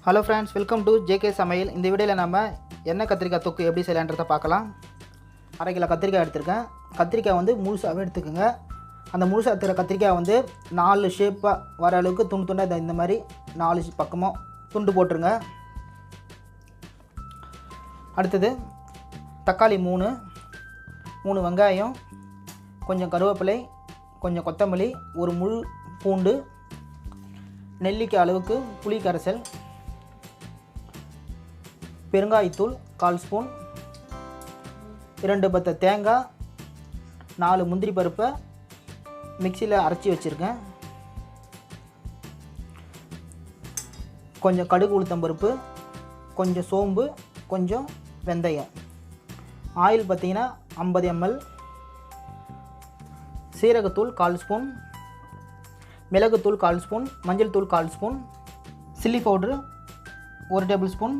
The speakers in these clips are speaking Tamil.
Hello friends, welcome to JK Samayal. இந்த வீடியோல நாம எண்ணெய் கத்திரிக்காய் தொக்கு எப்படி செய்யலாம்ன்றத பார்க்கலாம். 1/2 கிலோ கத்திரிக்காய் எடுத்துர்க்கேன். கத்திரிக்காய் வந்து முழுசாவே எடுத்துக்கங்க. அந்த முழுசா எடுத்துற கத்திரிக்காய் வந்து 4 ஷேப்பா வர அளவுக்கு துண்டு துண்டா இந்த மாதிரி 4 பக்கமா துண்டு போட்டுருங்க. அடுத்து தக்காளி 3 வெங்காயம், கொஞ்சம் கருவேப்பிலை, கொஞ்சம் கொத்தமல்லி, ஒரு முழு பூண்டு, நெல்லிக்காய் அளவுக்கு புளி கரைசல், பெருங்காயத்தூள் 1/4 ஸ்பூன், 2 பத்த தேங்காய், 4 முந்திரி பருப்பை மிக்சியில் அரைச்சி வச்சுருக்கேன். கொஞ்சம் கடுகு உளுத்தம் பருப்பு, கொஞ்சம் சோம்பு, கொஞ்சம் வெந்தயம். ஆயில் பார்த்திங்கன்னா 50 ml, சீரகத்தூள் 1/4 ஸ்பூன், மிளகுத்தூள் 1/4 ஸ்பூன், மஞ்சள் தூள் 1/4 spoon, chilli powder 1 table spoon,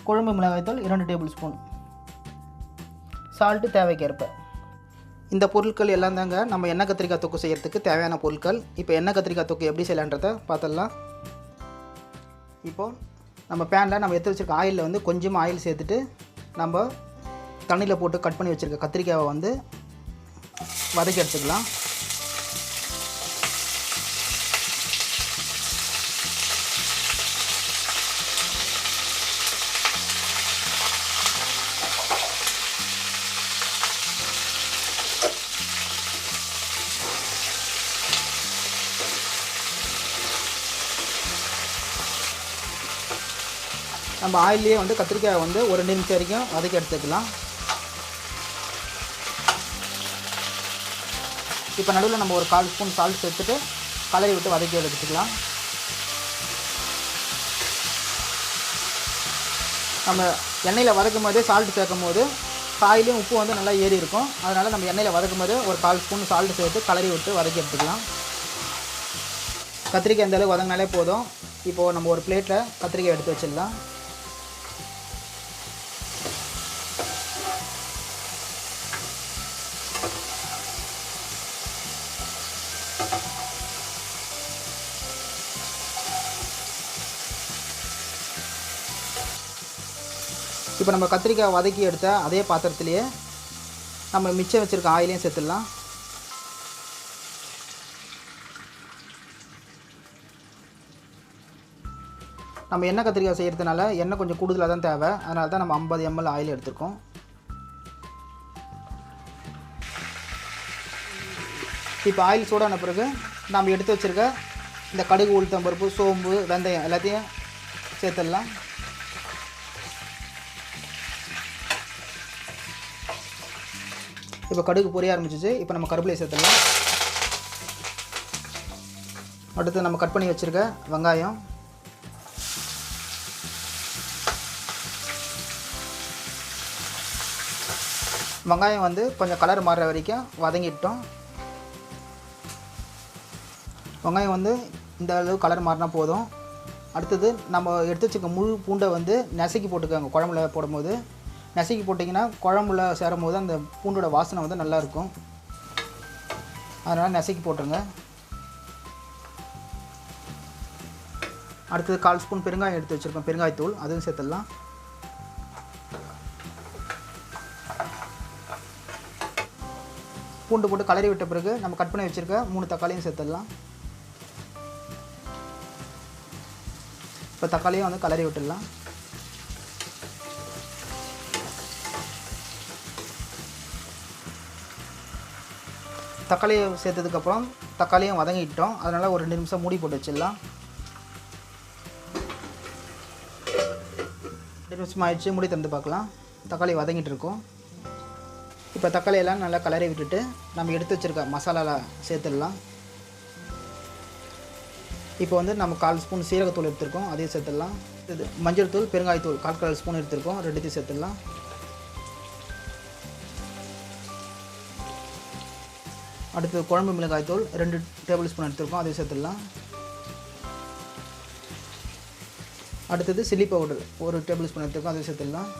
குழம்பு மிளகாய்த்தூள் 2 டேபிள் ஸ்பூன், சால்ட்டு தேவைக்கேற்ப. இந்த பொருட்கள் எல்லாம் தாங்க நம்ம எண்ணெய் கத்திரிக்காய் தொக்கு செய்கிறதுக்கு தேவையான பொருட்கள். இப்போ எண்ணெய் கத்திரிக்காய் தொக்கு எப்படி செய்யலான்றதை பார்த்துடலாம். இப்போது நம்ம பேனில் நம்ம எடுத்து வச்சுருக்க ஆயிலில் வந்து கொஞ்சமாக ஆயில் சேர்த்துட்டு நம்ம தண்ணியில் போட்டு கட் பண்ணி வச்சுருக்க கத்திரிக்காயை வந்து வதக்கி எடுத்துக்கலாம். நம்ம ஆயிலே வந்து கத்திரிக்காயை வந்து ஒரு 2 நிமிஷம் வரைக்கும் வதக்கி எடுத்துக்கலாம். இப்போ நடுவில் நம்ம ஒரு 1/4 ஸ்பூன் சால்ட் சேர்த்துட்டு கலரி விட்டு வதக்கி எடுத்துக்கலாம். நம்ம எண்ணெயில் வதக்கும் போதே சால்ட் சேர்க்கும் போது காயிலையும் உப்பு வந்து நல்லா ஏறி இருக்கும். அதனால் நம்ம எண்ணெயில் வதக்கும் போது ஒரு 1/4 ஸ்பூன் சால்ட் சேர்த்து கலரி விட்டு வதக்கி எடுத்துக்கலாம். கத்திரிக்காய் இந்த அளவுக்கு வதங்கினாலே போதும். இப்போது நம்ம ஒரு பிளேட்டில் கத்திரிக்காய் எடுத்து வச்சிடலாம். இப்போ நம்ம கத்திரிக்காய் வதக்கி எடுத்த அதே பாத்திரத்திலேயே நம்ம மிச்சம் வச்சுருக்க ஆயிலையும் சேர்த்துடலாம். நம்ம எண்ணெய் கத்திரிக்காய் செய்கிறதுனால எண்ணெய் கொஞ்சம் கூடுதலாக தான் தேவை. அதனால தான் நம்ம 50 ml ஆயில் எடுத்துருக்கோம். இப்போ ஆயில் சூடான பிறகு நம்ம எடுத்து வச்சுருக்க இந்த கடுகு உளுத்தம் பருப்பு, சோம்பு, வெந்தயம் எல்லாத்தையும் சேர்த்துடலாம். இப்போ கடுகு பொரிய ஆரம்பிச்சிச்சு. இப்போ நம்ம கருவேப்பிலை சேர்த்துடலாம். அடுத்து நம்ம கட் பண்ணி வச்சுருக்க வெங்காயம், வெங்காயம் வந்து கொஞ்சம் கலர் மாறுற வரைக்கும் வதங்கிட்டோம். வெங்காயம் வந்து இந்த அளவு கலர் மாறினா போதும். அடுத்தது நம்ம எடுத்து வச்சுருக்க முழு பூண்டை வந்து நசுக்கி போட்டுக்கோங்க. குழம்புல போடும்போது நசுக்கி போட்டிங்கன்னா குழம்புல சேரும் போது அந்த பூண்டோட வாசனை வந்து நல்லாயிருக்கும். அதனால் நசுக்கி போட்டுருங்க. அடுத்தது 1/4 ஸ்பூன் பெருங்காயம் எடுத்து வச்சுருக்கோம், பெருங்காயத்தூள், அதுவும் சேர்த்துடலாம். பூண்டு போட்டு கலரி விட்ட பிறகு நம்ம கட் பண்ணி வச்சுருக்க 3 தக்காளியும் சேர்த்துடலாம். இப்போ தக்காளியும் வந்து கலரி விட்டுடலாம். தக்காளியை சேர்த்ததுக்கப்புறம் தக்காளியும் வதங்கிட்டோம். அதனால் ஒரு 2 நிமிஷம் மூடி போட்டு வச்சிடலாம். 2 நிமிஷம் ஆயிடுச்சு. மூடி திறந்து பார்க்கலாம். தக்காளி வதங்கிட்டு இருக்கும். இப்போ தக்காளியெல்லாம் நல்லா கலரி விட்டுட்டு நம்ம எடுத்து வச்சுருக்க மசாலாவில் சேர்த்துடலாம். இப்போ வந்து நம்ம 1/4 ஸ்பூன் சீரகத்தூள் எடுத்துருக்கோம், அதையும் சேர்த்துடலாம். இது மஞ்சள் தூள், பெருங்காயத்தூள் 1/4 ஸ்பூன் எடுத்துருக்கோம், 2 சேர்த்துடலாம். அடுத்து குழம்பு மிளகாய்த்தூள் 2 டேபிள் ஸ்பூன் எடுத்துருக்கோம், அதையும் சேர்த்துடலாம். அடுத்தது சில்லி பவுடர் 1 டேபிள் ஸ்பூன் எடுத்துருக்கோம், அதையும் சேர்த்துடலாம்.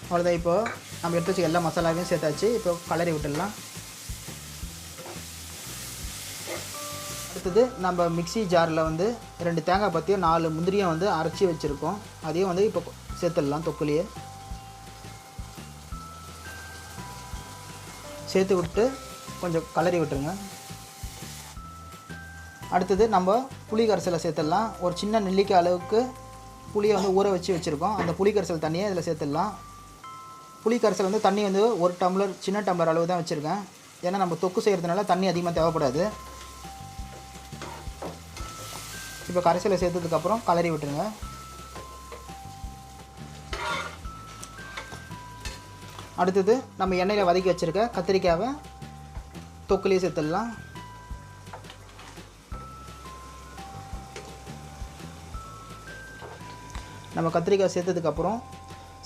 அவ்வளோதான். இப்போ நம்ம எடுத்து வச்சு எல்லா மசாலாவையும் சேர்த்தாச்சு. இப்போ கலரி விட்டுடலாம். அடுத்தது நம்ம மிக்ஸி ஜாரில் வந்து 2 தேங்காய் பற்றியும் 4 முந்திரியும் வந்து அரைச்சி வச்சுருக்கோம். அதையும் வந்து இப்போ சேர்த்துடலாம். தொக்குலேயே சேர்த்து விட்டு கொஞ்சம் கலரி விட்டுருங்க. அடுத்தது நம்ம புளி கரைசலை சேர்த்துடலாம். ஒரு சின்ன நெல்லிக்காய் அளவுக்கு புளியை வந்து ஊற வச்சு வச்சுருக்கோம். அந்த புளி கரைசல் தண்ணியை இதில் சேர்த்துடலாம். புளி கரைசல் வந்து தண்ணி வந்து 1 டம்ளர் சின்ன டம்ளர் அளவு தான் வச்சுருக்கேன். ஏன்னா நம்ம தொக்கு செய்கிறதுனால தண்ணி அதிகமாக தேவைப்படாது. இப்போ கரைசலை சேர்த்ததுக்கப்புறம் கலரி விட்டுருங்க. அடுத்தது நம்ம எண்ணெயில் வதக்கி வச்சுருக்க கத்திரிக்காவை தொக்குலேயே சேர்த்துடலாம். நம்ம கத்திரிக்காய் சேர்த்ததுக்கப்புறம்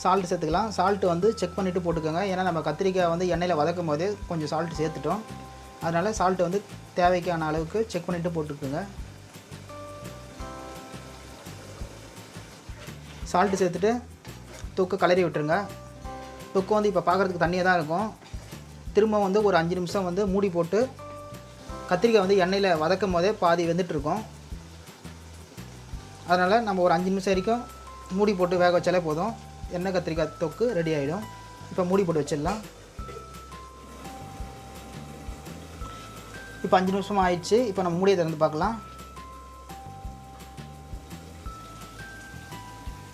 சால்ட்டு சேர்த்துக்கலாம். சால்ட்டு வந்து செக் பண்ணிவிட்டு போட்டுக்கோங்க. ஏன்னா நம்ம கத்திரிக்காய் வந்து எண்ணெயில் வதக்கும் போதே கொஞ்சம் சால்ட்டு சேர்த்துட்டோம். அதனால் சால்ட்டு வந்து தேவைக்கான அளவுக்கு செக் பண்ணிவிட்டு போட்டுக்கோங்க. சால்ட்டு சேர்த்துட்டு தொக்கு கலரி விட்டுருங்க. தொக்கு வந்து இப்போ பார்க்குறதுக்கு தண்ணியாக தான் இருக்கும். திரும்ப வந்து ஒரு 5 நிமிஷம் வந்து மூடி போட்டு கத்திரிக்காய் வந்து எண்ணெயில் வதக்கும் போதே பாதி வெந்துட்டுருக்கோம். அதனால் நம்ம ஒரு 5 நிமிஷம் வரைக்கும் மூடி போட்டு வேக வச்சாலே போதும். எண்ணெய் கத்திரிக்காய் தொக்கு ரெடி ஆகிடும். இப்போ மூடி போட்டு வச்சிடலாம். இப்போ 5 நிமிஷம் ஆயிடுச்சு. இப்போ நம்ம மூடியை திறந்து பார்க்கலாம்.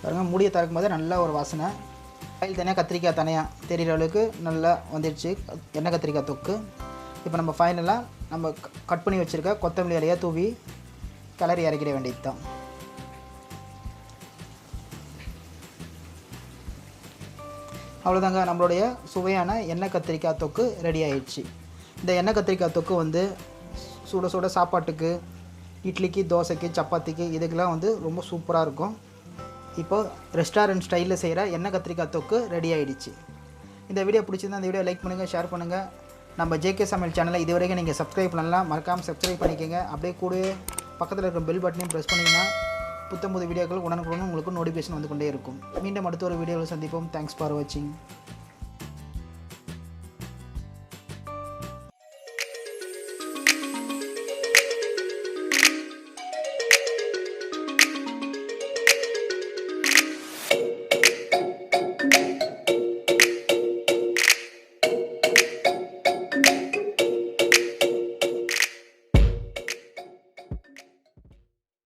பாருங்கள், மூடியை திறக்கும் போது நல்ல ஒரு வாசனை. ஆயில் தனியாக கத்திரிக்காய் தனியாக தெரிகிற அளவுக்கு நல்லா வந்துடுச்சு எண்ணெய் கத்திரிக்காய் தொக்கு. இப்போ நம்ம ஃபைனலாக நம்ம கட் பண்ணி வச்சுருக்க கொத்தமல்லி இலையை தூவி கிளறி இறக்கிட வேண்டியது தான். அவ்வளோதாங்க, நம்மளுடைய சுவையான எண்ணெய் கத்திரிக்காய் தொக்கு ரெடி ஆயிடுச்சு. இந்த எண்ணெய் கத்திரிக்காய் தொக்கு வந்து சுட சுட சாப்பாட்டுக்கு, இட்லிக்கு, தோசைக்கு, சப்பாத்திக்கு இதுக்கெல்லாம் வந்து ரொம்ப சூப்பராக இருக்கும். இப்போ ரெஸ்டாரண்ட் ஸ்டைலில் செய்கிற எண்ணெய் கத்திரிக்காய் தொக்கு ரெடி ஆகிடுச்சு. இந்த வீடியோ பிடிச்சிருந்தா இந்த வீடியோ லைக் பண்ணுங்கள், ஷேர் பண்ணுங்கள். நம்ம ஜேகே சமையல் சேனலை இது வரைக்கும் நீங்கள் சப்ஸ்கிரைப் பண்ணலாம், மறக்காமல் சப்ஸ்கிரைப் பண்ணிக்கோங்க. அப்படியே கூடவே பக்கத்தில் இருக்கிற பெல் பட்டனையும் ப்ரெஸ் பண்ணிங்கன்னா புத்தம்புது வீடியோக்கள் உடனுக்குடன் உங்களுக்கு நோட்டிஃபிகேஷன் வந்து கொண்டே இருக்கும். மீண்டும் அடுத்த ஒரு வீடியோவில் சந்திப்போம். தேங்க்ஸ் ஃபார் வாட்சிங்.